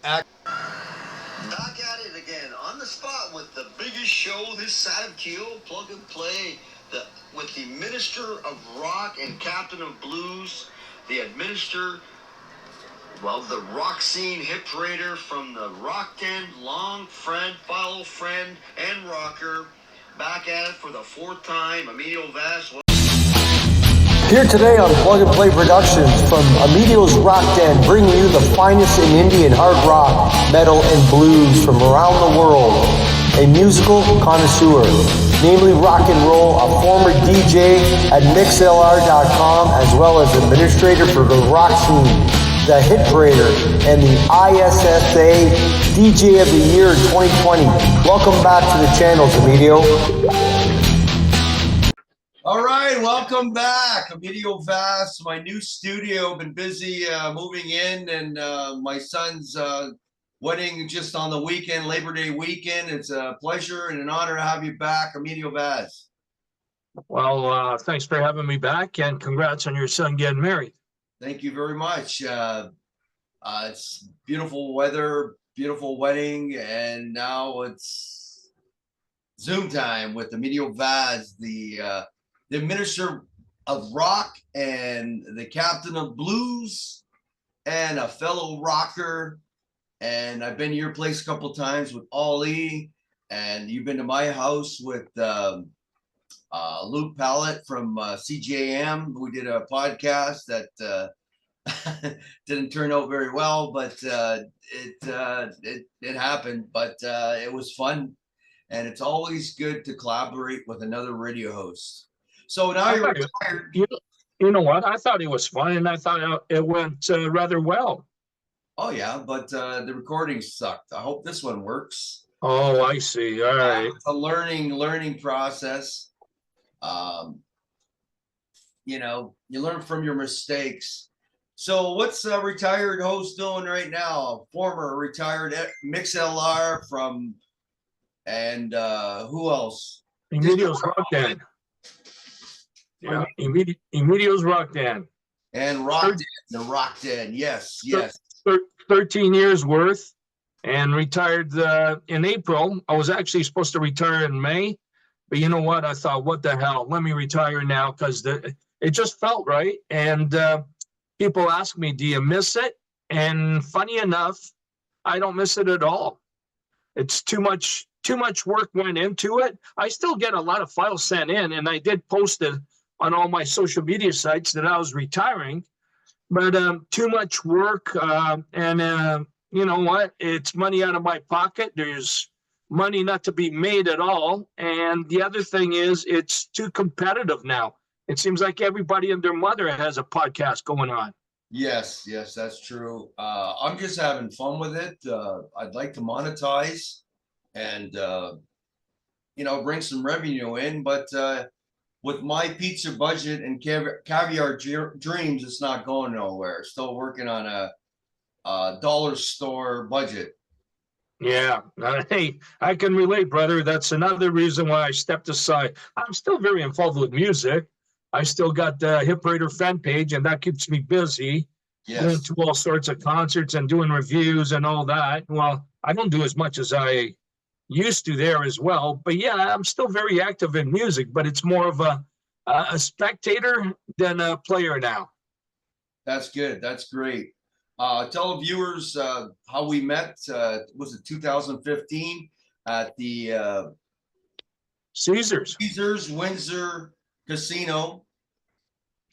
Back at it again, on the spot with the biggest show this side of Keel, plug and play, with the Minister of Rock and Captain of Blues, the Adminster, the Rockzine HITPARADER from the Rock Den, long friend, follow friend, and rocker, back at it for the fourth time, Emideo Vaz. Here today on Plug and Play Productions from Emideo's Rock Den, bringing you the finest in Indian hard rock, metal, and blues from around the world. A musical connoisseur, namely rock and roll, a former DJ at mixlr.com, as well as administrator for the Rockzine, the HITPARADER, and the ISSA DJ of the Year in 2020. Welcome back to the channels, Emideo. All right, welcome back. Emideo Vaz, my new studio. Been busy moving in, and my son's wedding just on the weekend, Labor Day weekend. It's a pleasure and an honor to have you back, Emideo Vaz. Well, thanks for having me back, and congrats on your son getting married. Thank you very much. It's beautiful weather, beautiful wedding, and now it's Zoom time with Emideo Vaz, the Minister of Rock and the Captain of Blues and a fellow rocker. And I've been to your place a couple of times with Ollie, and you've been to my house with Luke Pallett from CJM. We did a podcast that didn't turn out very well, but it happened. But it was fun, and it's always good to collaborate with another radio host. So now you're retired. You know what? I thought it was fun, and I thought it went rather well. Oh yeah, but the recording sucked. I hope this one works. Oh, I see. All right. It's a learning process. You know, you learn from your mistakes. So what's a retired host doing right now? Former retired MixLR from, and who else? Emideo's Rock Den. Yeah, Emideo's Rock Den. And Rock Den, the Rock Den, yes. 13 years worth, and retired in April. I was actually supposed to retire in May, but you know what? I thought, what the hell? Let me retire now, because it just felt right. And people ask me, do you miss it? And funny enough, I don't miss it at all. It's too much work went into it. I still get a lot of files sent in, and I did post it on all my social media sites that I was retiring, but too much work, and you know what? It's money out of my pocket. There's money not to be made at all. And the other thing is, it's too competitive now. It seems like everybody and their mother has a podcast going on. Yes, that's true. I'm just having fun with it. I'd like to monetize and, you know, bring some revenue in, but with my pizza budget and caviar dreams, it's not going nowhere. Still working on a dollar store budget. Yeah, hey, I can relate, brother. That's another reason why I stepped aside. I'm still very involved with music. I still got the HITPARADER fan page, and that keeps me busy. Yes. Going to all sorts of concerts and doing reviews and all that. Well, I don't do as much as I used to there as well, but yeah, I'm still very active in music, but it's more of a spectator than a player now. That's good. That's great. Tell the viewers how we met. Was it 2015 at the Caesars Windsor Casino?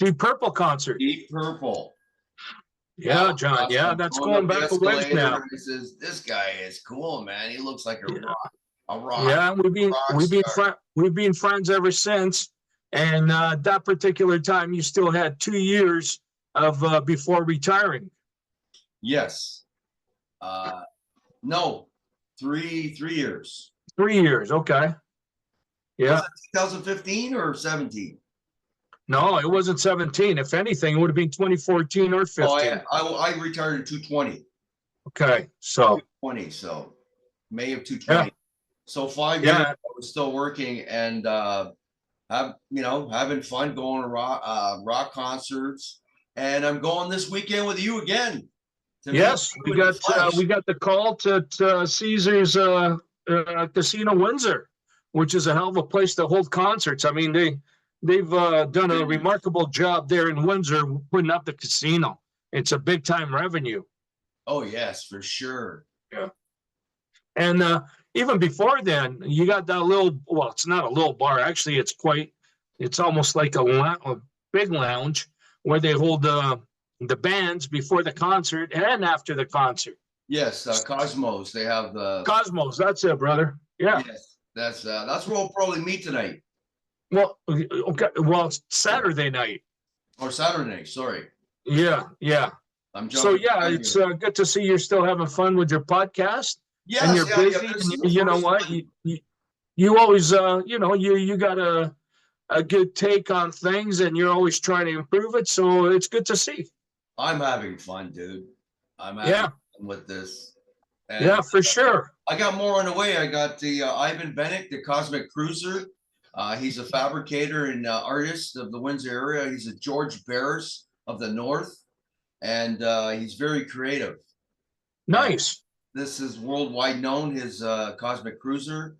Deep Purple concert. Deep Purple. Yeah, John. Yeah, that's going back a ways now. This guy is cool, man. He looks like a rock. Yeah, we've been friends ever since. And that particular time, you still had 2 years of before retiring. Yes. No, 3 years. 3 years. Okay. Yeah. Was it 2015 or 17? No, it wasn't 17. If anything, it would have been 2014 or 15. Oh, I retired in 2020. Okay, so 2020, so May of 2020. Yeah. So 5 years I was still working and having fun going to rock concerts. And I'm going this weekend with you again. to meet Yes, you in the flesh. we got the call to Caesar's Casino Windsor, which is a hell of a place to hold concerts. I mean, they've done a remarkable job there in Windsor putting up the casino. It's a big time revenue. Oh yes, for sure. Yeah. And even before then, you got that little, well, it's not a little bar. Actually, it's almost like a big lounge where they hold the bands before the concert and after the concert. Yes, Cosmos. They have the Cosmos, that's it, brother. Yeah. yes. That's where we'll probably meet tonight Well, okay. Well, it's Saturday night. or Saturday. Sorry, Yeah, yeah. I'm So jumping. yeah, it's good to see you're still having fun with your podcast. Yes, And you're yeah, busy. yeah. This And is the you know first what? one. You always you got a good take on things, and you're always trying to improve it. So it's good to see. I'm having fun, dude. I'm having Yeah, fun with this. And yeah, for sure. I got more on the way. I got the Ivan Bennett, the Cosmic Cruiser. He's a fabricator and artist of the Windsor area. He's a George Barris of the North, and he's very creative. Nice. And this is worldwide known, his Cosmic Cruiser,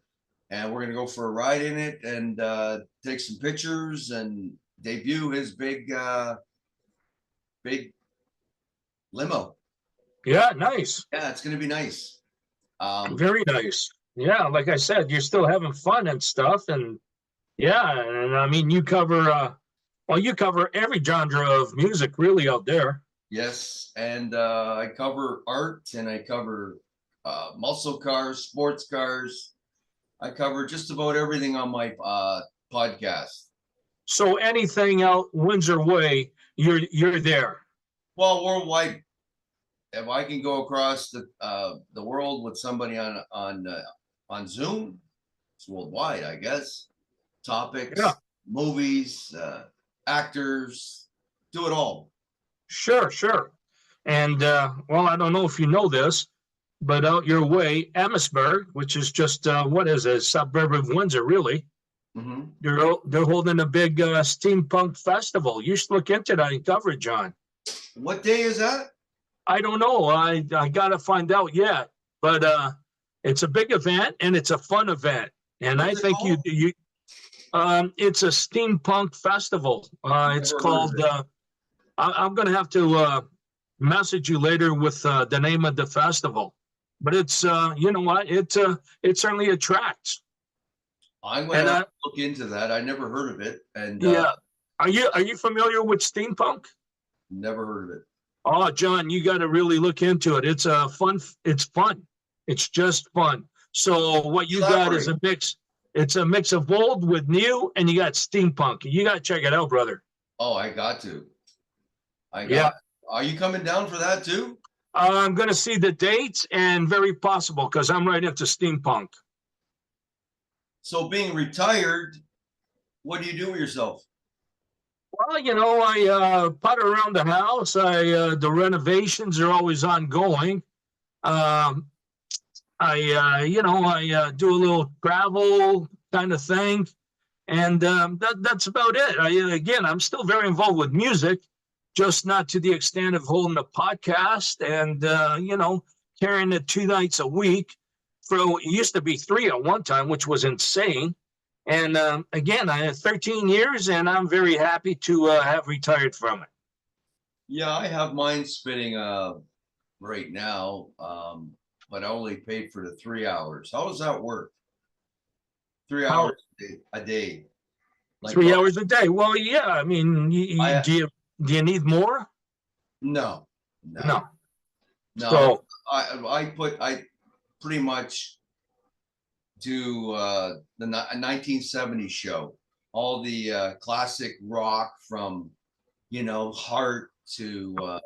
and we're gonna go for a ride in it and take some pictures and debut his big limo. Yeah, nice. Yeah, it's gonna be nice. Very nice. Yeah, like I said, you're still having fun and stuff, and yeah, and I mean, you cover you cover every genre of music really out there. Yes, and I cover art and I cover muscle cars, sports cars. I cover just about everything on my podcast. So anything out Windsor way, you're there. Well, worldwide, if I can go across the world with somebody on Zoom, it's worldwide, I guess. Topics, Yeah. movies, actors, do it all. Sure, sure. And well, I don't know if you know this, but out your way, Amherstburg, which is just what is it, a suburb of Windsor, really. Mm-hmm. They're holding a big steampunk festival. You should look into that and cover it, John. What day is that? I don't know. I gotta find out yet, but it's a big event and it's a fun event, and I think you it's a steampunk festival. It's called. I'm gonna have to message you later with the name of the festival, but it's you know what, it certainly attracts. I'm gonna look into that. I never heard of it, and yeah, are you familiar with steampunk? never heard of it. Oh, John, you got to really look into it. It's fun. It's fun. It's just fun. So what you got is a mix. It's a mix of old with new, and you got steampunk. You got to check it out, brother. Oh, I got to. Yeah. Are you coming down for that too? I'm going to see the dates, and very possible because I'm right into steampunk. So being retired, what do you do with yourself? Well, you know, I putter around the house. The renovations are always ongoing. I do a little travel kind of thing, and that's about it. I'm still very involved with music, just not to the extent of holding a podcast and carrying it 2 nights a week. It used to be 3 at one time, which was insane. And again, I had 13 years, and I'm very happy to have retired from it. Yeah, I have mine spinning right now, but I only paid for the 3 hours. How does that work? 3 hours a day. Like 3 hours a day. Well, yeah. I mean, do you need more? No. So I pretty much do the 1970s show, all the classic rock from Heart to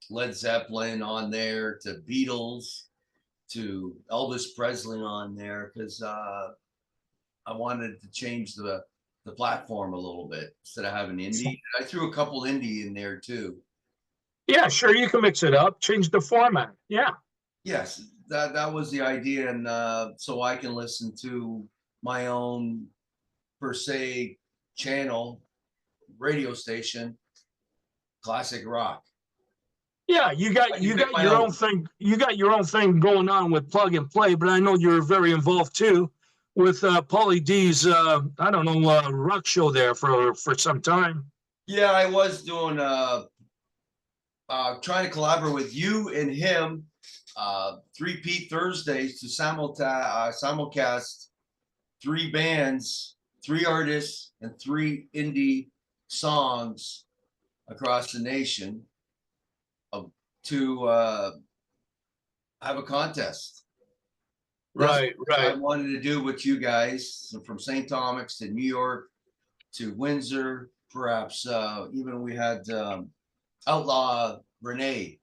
Led Zeppelin on there, to Beatles, to Elvis Presley on there, because I wanted to change the platform a little bit instead of having indie. I threw a couple indie in there too. Yeah, sure, you can mix it up, change the format. Yeah. Yes, that was the idea, and so I can listen to my own per se channel, radio station, classic rock. Yeah, you got your own thing. You got your own thing going on with Plug and Play, but I know you're very involved too with Paulie D's. I don't know, rock show there for some time. Yeah, I was doing trying to collaborate with you and him, 3P Thursdays to simulcast 3 bands, 3 artists, and 3 indie songs across the nation to have a contest. Right. I wanted to do with you guys from St. Thomas to New York to Windsor, perhaps even we had Outlaw Renee.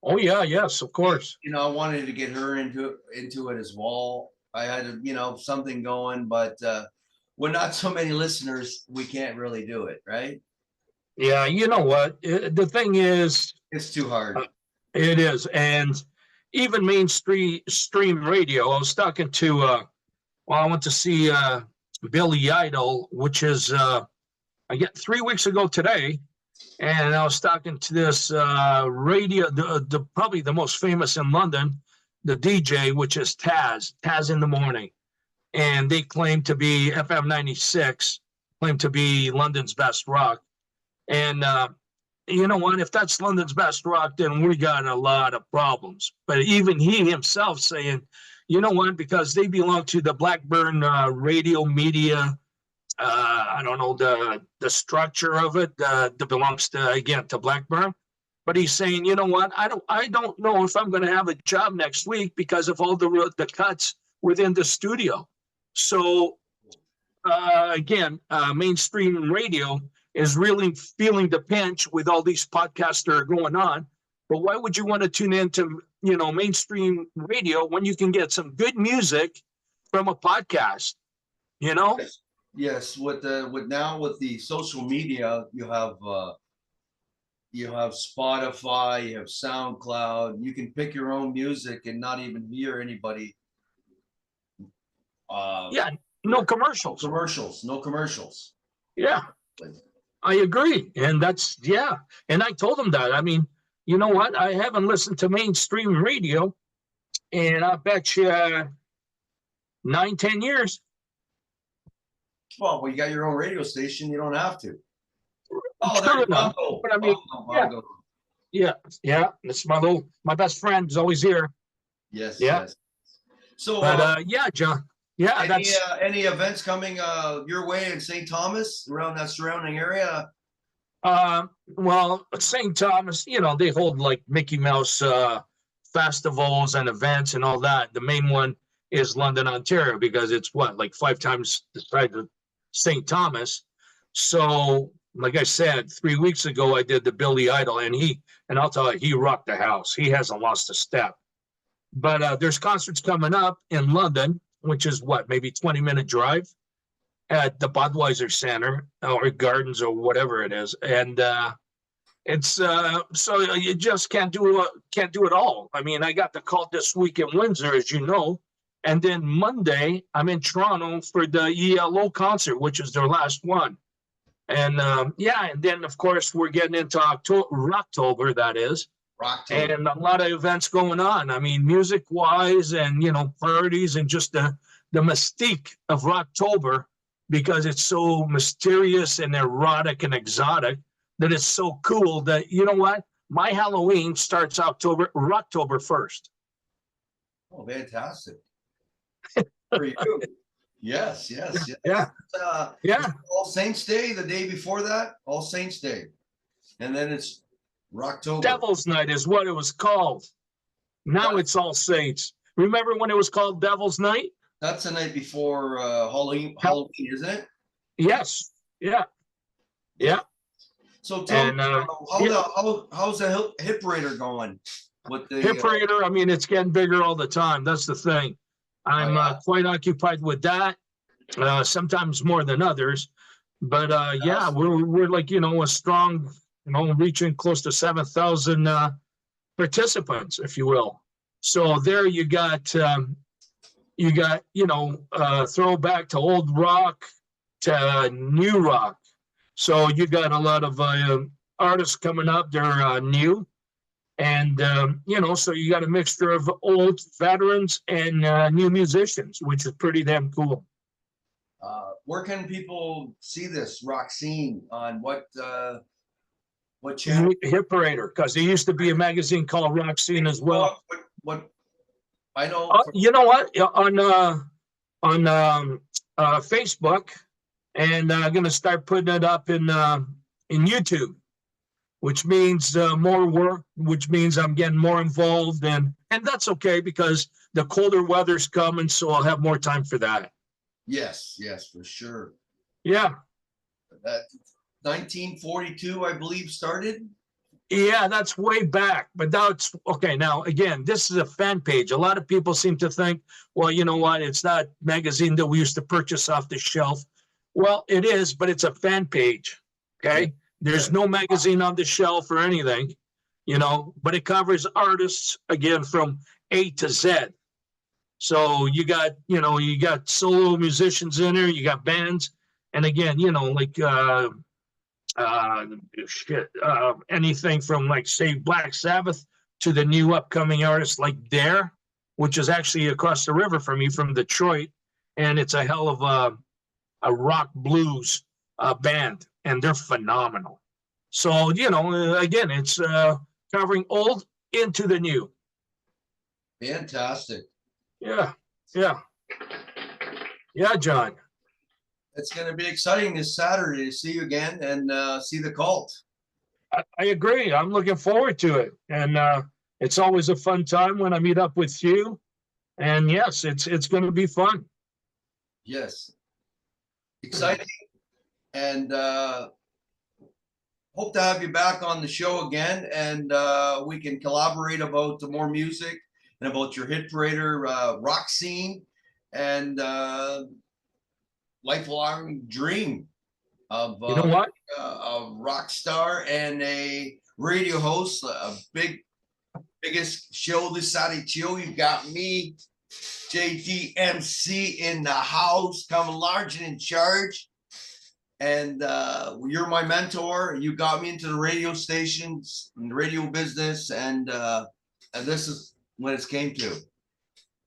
Oh yeah, yes, of course. You know, I wanted to get her into it as well. I had, something going, but with not so many listeners, we can't really do it, right? Yeah, you know what? The thing is, it's too hard. It is, and even mainstream radio. I was talking to, I went to see Billy Idol, which is I get 3 weeks ago today, and I was talking to this radio, the probably the most famous in London, the DJ, which is Taz in the Morning, and they claim to be FM 96, claim to be London's best rock. And you know what? If that's London's best rock, then we got a lot of problems. But even he himself saying, you know what? Because they belong to the Blackburn radio media. I don't know the structure of it that belongs to Blackburn. But he's saying, you know what? I don't know if I'm going to have a job next week because of all the cuts within the studio. So again, mainstream radio is really feeling the pinch with all these podcasts that are going on. But why would you want to tune into, mainstream radio when you can get some good music from a podcast, Yes. With the social media, you have Spotify, you have SoundCloud, you can pick your own music and not even hear anybody. No commercials. No commercials. Yeah. I agree. And and I told him that. I mean, you know what? I haven't listened to mainstream radio in, I bet you, 9-10 years. Well, you got your own radio station. You don't have to. Oh, true enough. But I mean, yeah. It's my best friend is always here. Yes. Yeah. Yes. So, John. Yeah, any events coming your way in St. Thomas around that surrounding area? Well, St. Thomas, they hold like Mickey Mouse festivals and events and all that. The main one is London, Ontario, because it's like 5 times the size of St. Thomas. So, like I said, 3 weeks ago, I did the Billy Idol, and I'll tell you, he rocked the house. He hasn't lost a step. But there's concerts coming up in London, which is maybe 20-minute drive at the Budweiser Center or Gardens or whatever it is. And it's so you just can't do it all. I mean, I got the call this week in Windsor, as you know. And then Monday, I'm in Toronto for the ELO concert, which is their last one. And and then, of course, we're getting into Rocktober, that is. Rocktober. And a lot of events going on. I mean, music-wise and, parties and just the mystique of Rocktober, because it's so mysterious and erotic and exotic that it's so cool that, you know what? My Halloween starts Rocktober 1st. Oh, fantastic. For you. Yes. Yeah. All Saints Day, the day before that, All Saints Day. And then it's Rocktober. Devil's Night is what it was called. Now it's All Saints. Remember when it was called Devil's Night? That's the night before Halloween, isn't it? Yes. Yeah. So tell me, how's the HITPARADER going? With the HITPARADER, I mean, it's getting bigger all the time. That's the thing. I'm quite occupied with that. Sometimes more than others, but we're like a strong, reaching close to 7,000 participants, if you will. So there you got throwback to old rock to new rock. So you got a lot of artists coming up. They're new, And, so you got a mixture of old veterans and new musicians, which is pretty damn cool. Where can people see this Rockzine on what channel? HITPARADER, because there used to be a magazine called Rockzine as well. What I know. You know what? On Facebook, and I'm going to start putting it up in YouTube, which means more work, which means I'm getting more involved, and that's okay because the colder weather's coming, so I'll have more time for that. Yes, for sure. Yeah. That 1942, I believe, started. Yeah, that's way back, but that's okay. Now, again, this is a fan page. A lot of people seem to think, well, you know what? It's not magazine that we used to purchase off the shelf. Well, it is, but it's a fan page. Okay. There's no magazine on the shelf or anything, but it covers artists again from A to Z. So you got solo musicians in there, you got bands, and again, like anything from like say Black Sabbath to the new upcoming artists like Dare, which is actually across the river from me from Detroit, and it's a hell of a rock blues band, and they're phenomenal. So again, it's covering old into the new. Fantastic. Yeah, John. It's going to be exciting this Saturday to see you again and see the cult. I agree. I'm looking forward to it, and it's always a fun time when I meet up with you. And yes, it's going to be fun. Yes, exciting, and hope to have you back on the show again, and we can collaborate about more music and about your HITPARADER Rockzine and lifelong dream of You know what? A rock star and a radio host, biggest show this side of chill. You've got me, JDMC, in the house, coming large and in charge. And you're my mentor. You got me into the radio stations and the radio business, and this is what it's came to.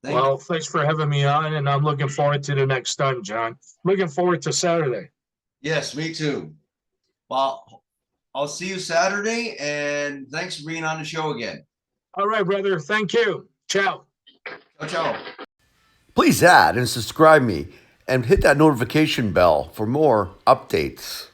Thanks for having me on, and I'm looking forward to the next time, John. Looking forward to Saturday. Yes, me too. Well, I'll see you Saturday, and thanks for being on the show again. All right, brother. Thank you. Ciao. Ciao. Please add and subscribe me and hit that notification bell for more updates.